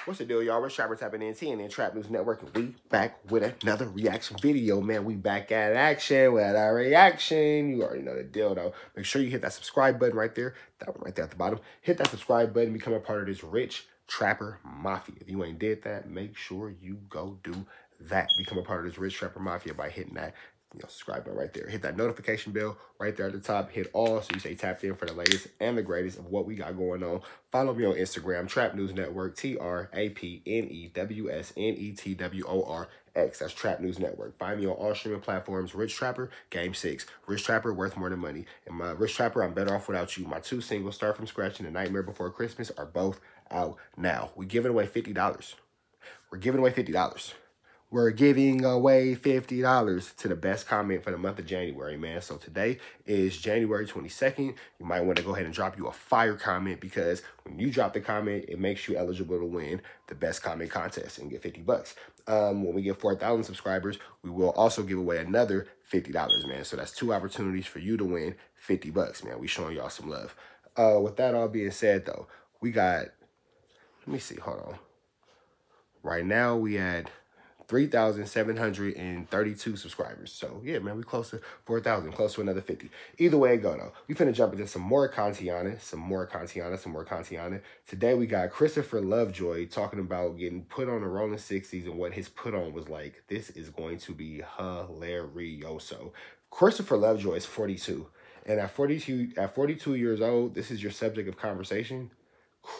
What's the deal, y'all? We're Trapper tapping in TNN Trap News Network, and we back with another reaction video, man. We back at action with our reaction. You already know the deal, though. Make sure you hit that subscribe button right there. That one right there at the bottom. Hit that subscribe button, become a part of this rich Trapper Mafia. If you ain't did that, make sure you go do that. Become a part of this rich Trapper Mafia by hitting that subscribe button right there. Hit that notification bell right there at the top. Hit all so you stay tapped in for the latest and the greatest of what we got going on. Follow me on Instagram, Trap News Network, TRAPNEWSNETWORX. That's Trap News Network. Find me on all streaming platforms. Rich Trapper, Game 6. Rich Trapper, Worth More Than Money. And my Rich Trapper, I'm Better Off Without You. My two singles, Start From Scratch and The Nightmare Before Christmas, are both out now. We're giving away $50. We're giving away $50. We're giving away $50 to the best comment for the month of January, man. So today is January 22nd. You might want to go ahead and drop you a fire comment, because when you drop the comment, it makes you eligible to win the best comment contest and get $50. When we get 4,000 subscribers, we will also give away another $50, man. So that's two opportunities for you to win $50, man. We showing y'all some love. With that all being said, though, we got, let me see, hold on. Right now, we had 3,732 subscribers. So, yeah, man, we close to 4,000, close to another 50. Either way it go, though. We finna jump into some more Kantiana. Today, we got Christopher Lovejoy talking about getting put on the Rolling 60s and what his put on was like. This is going to be hilarioso. Christopher Lovejoy is 42. And at 42 years old, this is your subject of conversation.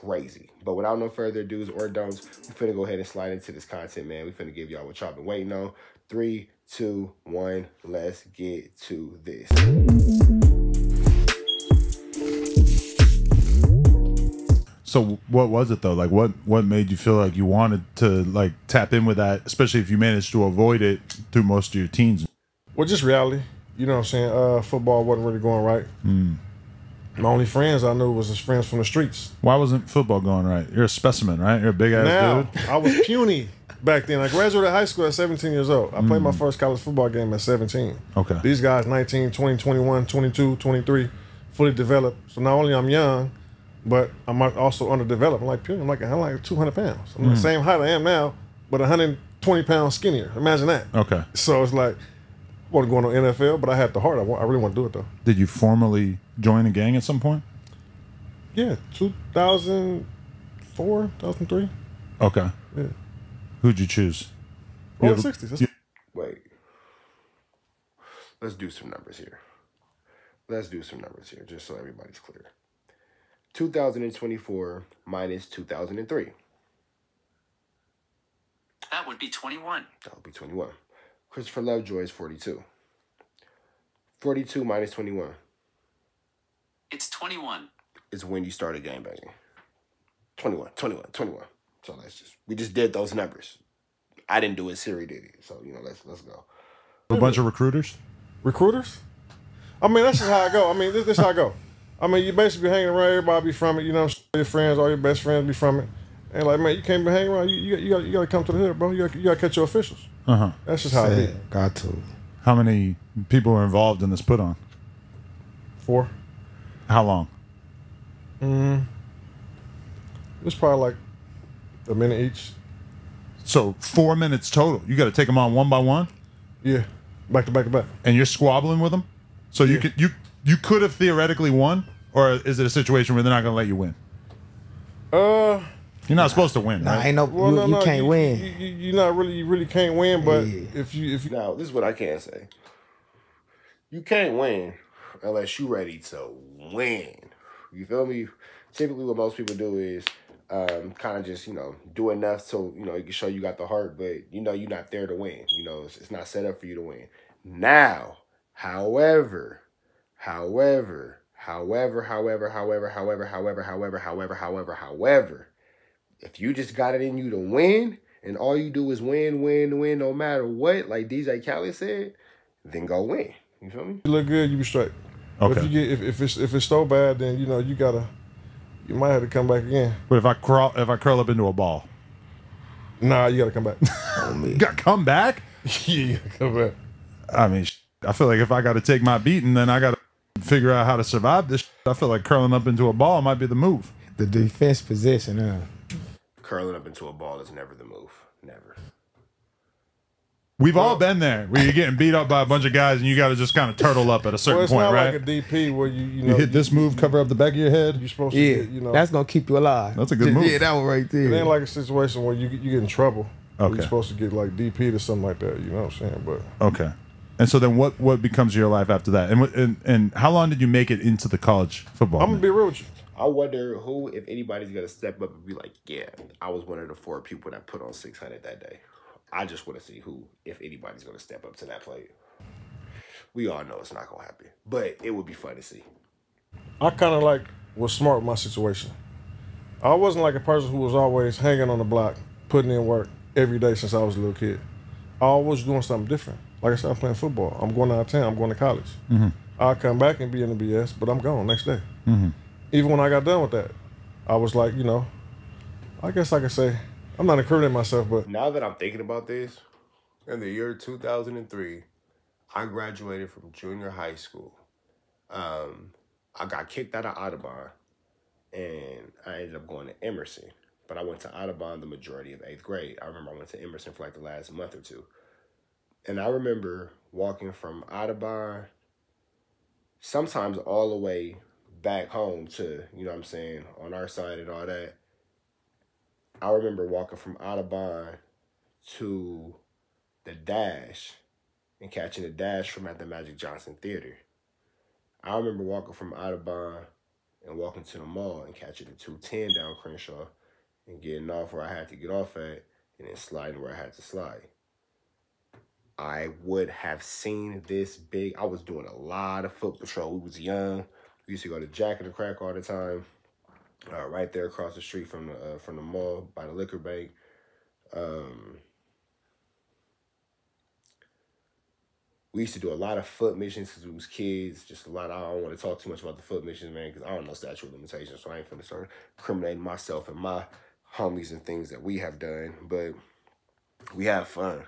Crazy. But without no further do's or don'ts, we finna go ahead and slide into this content, man. We finna give y'all what y'all been waiting on. 3, 2, 1, let's get to this. So what was it though? Like what made you feel like you wanted to like tap in with that, especially if you managed to avoid it through most of your teens? Well, just reality. You know what I'm saying? Football wasn't really going right. My only friends I knew was his friends from the streets. Why wasn't football going right? You're a specimen, right? You're a big-ass dude. I was puny back then. I graduated high school at 17 years old. I played my first college football game at 17. Okay. These guys, 19, 20, 21, 22, 23, fully developed. So not only I'm young, but I'm also underdeveloped. I'm like puny. I'm like 200 pounds. I'm the same height I am now, but 120 pounds skinnier. Imagine that. Okay. So it's like, I wasn't going on NFL, but I had the heart. I really want to do it, though. Did you formally join a gang at some point? Yeah, 2004, 2003. Okay. Yeah. Who'd you choose? R60s. Wait. Let's do some numbers here. Just so everybody's clear. 2024 minus 2003. That would be 21. That would be 21. Christopher Lovejoy is 42. 42 minus 21. It's 21. Is when you started gangbanging. 21. So we just did those numbers. I didn't do it, Siri did it. So, let's go. A bunch of recruiters? Recruiters? I mean, that's just how I go. I mean, this is how I go. I mean, you basically hanging around, everybody be from it. You know, your friends, all your best friends be from it. And like, man, you can't be hanging around. You got to come to the hood, bro. You got to catch your officials. That's just how it is. Got to. How many people were involved in this put on? 4. How long? It's probably like a minute each. So 4 minutes total. You got to take them on one by one? Yeah, back to back to back. And you're squabbling with them? So yeah. you could have theoretically won, or is it a situation where they're not going to let you win? You're not supposed to win, right? Ain't no, you can't win. You really can't win. But if you now, this is what I can say. You can't win unless you're ready to win. You feel me? Typically, what most people do is kind of just do enough so you can show you got the heart, but you're not there to win. It's not set up for you to win. Now, however. If you just got it in you to win, and all you do is win, no matter what, like DJ Khaled said, then go win. You feel me? You look good, you be straight. Okay. If it's so bad, then you might have to come back again. But if I curl up into a ball, nah, you gotta come back. You gotta come back? Yeah, you gotta come back. I mean, I feel like if I got to take my beating, then I got to figure out how to survive this. I feel like curling up into a ball might be the move. The defense position, curling up into a ball is never the move. Never. We've all been there where you're getting beat up by a bunch of guys and you got to just kind of turtle up at a certain Well, it's point, not right? like a DP where you You hit this move, cover up the back of your head. you're supposed to Yeah, get, you know. that's gonna keep you alive. That's a good move. Yeah, that one right there. It ain't like a situation where you get in trouble. Okay. You're supposed to get like DP or something like that. You know what I'm saying? But Okay. And so then what becomes your life after that? And how long did you make it into the college football? I'm gonna be real with you. I wonder who, if anybody's gonna step up and be like, yeah, I was one of the 4 people that put on 600 that day. I just want to see who, if anybody's gonna step up to that plate. We all know it's not gonna happen, but it would be fun to see. I kind of like was smart with my situation. I wasn't like a person who was always hanging on the block, putting in work every day since I was a little kid. I always doing something different. Like I said, I'm playing football. I'm going out of town. I'm going to college. I'll come back and be in the BS, but I'm gone next day. Even when I got done with that, I was like, you know, I guess I could say, I'm not incriminating myself, but Now that I'm thinking about this, in the year 2003, I graduated from junior high school. I got kicked out of Audubon, and I ended up going to Emerson. But I went to Audubon the majority of 8th grade. I remember I went to Emerson for like the last month or two. And I remember walking from Audubon, sometimes all the way back home to, you know what I'm saying, on our side and all that. I remember walking from Audubon to the Dash and catching the Dash from at the Magic Johnson Theater. I remember walking from Audubon and walking to the mall and catching the 210 down Crenshaw and getting off where I had to get off at and then sliding where I had to slide. I would have seen this big. I was doing a lot of foot patrol. We was young. We used to go to Jack and the Crack all the time. Right there across the street from the mall by the liquor bank. We used to do a lot of foot missions because we was kids. Just a lot. I don't want to talk too much about the foot missions, man, because I don't know statute of limitations, so I ain't finna start incriminating myself and my homies and things that we have done. But we have fun.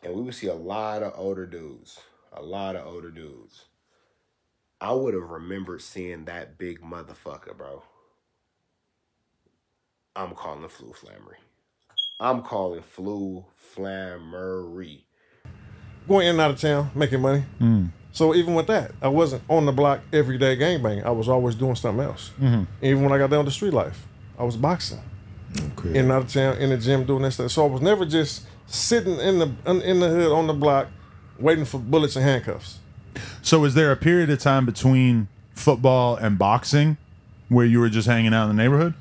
And we would see a lot of older dudes. A lot of older dudes. I would have remembered seeing that big motherfucker, bro. I'm calling flu flammery. I'm calling flu flammery. going in and out of town, making money. So even with that, I wasn't on the block every day gangbanging. I was always doing something else. Even when I got down to street life, I was boxing. In and out of town, in the gym, doing that stuff. So I was never just sitting in the hood on the block waiting for bullets and handcuffs. So is there a period of time between football and boxing where you were just hanging out in the neighborhood?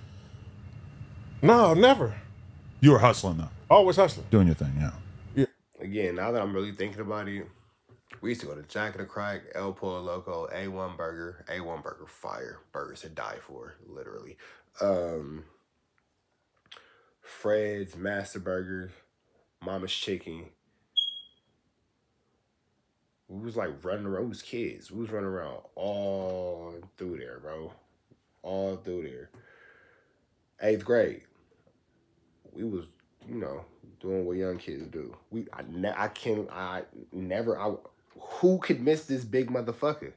No, never. You were hustling though, Always hustling. doing your thing, yeah. Again, now that I'm really thinking about it, we used to go to Jack and the Crack, El Pollo Loco, A1 Burger. A1 Burger, fire. Burgers to die for, literally. Fred's, Master Burger, Mama's Chicken. We was like running around. We was kids. We was running around all through there, bro. All through there. 8th grade. We was, you know, doing what young kids do. Who could miss this big motherfucker?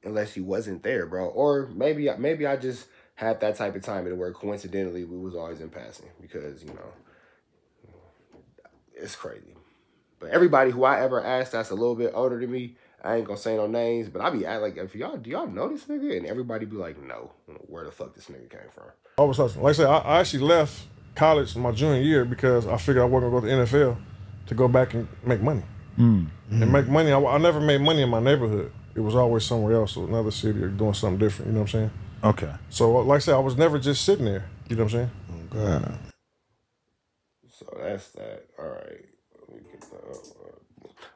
Unless he wasn't there, bro. Or maybe I just had that type of time in where coincidentally we was always in passing. Because, you know, it's crazy. But everybody who I ever asked that's a little bit older than me, I ain't gonna say no names, but I be like, do y'all know this nigga? And everybody be like, no. Where the fuck this nigga came from? Always hustling. Like I said, I actually left college my junior year because I figured I wasn't gonna go to the NFL to go back and make money. And make money. I never made money in my neighborhood. It was always somewhere else, or another city, or doing something different. You know what I'm saying? Okay. So, like I said, I was never just sitting there. You know what I'm saying? Oh, God. So that's that. All right. Let me get that.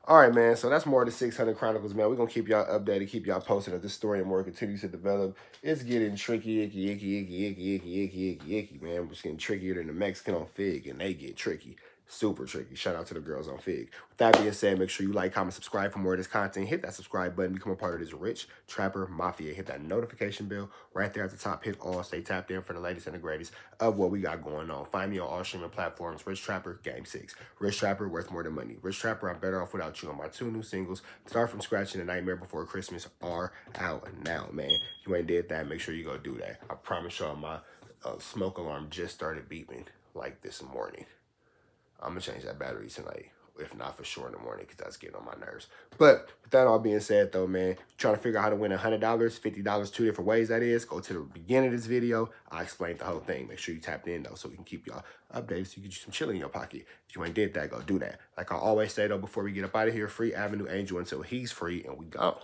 All right, man. So that's more of the 600 Chronicles, man. We're going to keep y'all updated, keep y'all posted as this story and more continues to develop. It's getting tricky, icky, man. It's getting trickier than the Mexican on Fig, and they get tricky. Super tricky. Shout out to the girls on Fig. With that being said, make sure you like, comment, subscribe for more of this content. Hit that subscribe button. Become a part of this rich trapper mafia. Hit that notification bell right there at the top. Hit all. Stay tapped in for the latest and the greatest of what we got going on. Find me on all streaming platforms. Rich Trapper, Game 6. Rich Trapper, worth more than money. Rich Trapper, I'm better off without you. On my 2 new singles, Start From Scratch and The Nightmare Before Christmas, are out now, man. If you ain't did that, make sure you go do that. I promise y'all my smoke alarm just started beeping like this morning. I'm gonna change that battery tonight. If not for sure in the morning, because that's getting on my nerves. But with that all being said though, man, trying to figure out how to win $100, $50, 2 different ways that is, go to the beginning of this video. I explained the whole thing. Make sure you tapped in though, so we can keep y'all updated, so you get you some chill in your pocket. If you ain't did that, go do that. Like I always say though, before we get up out of here, free Avenue Angel until he's free, and we gone.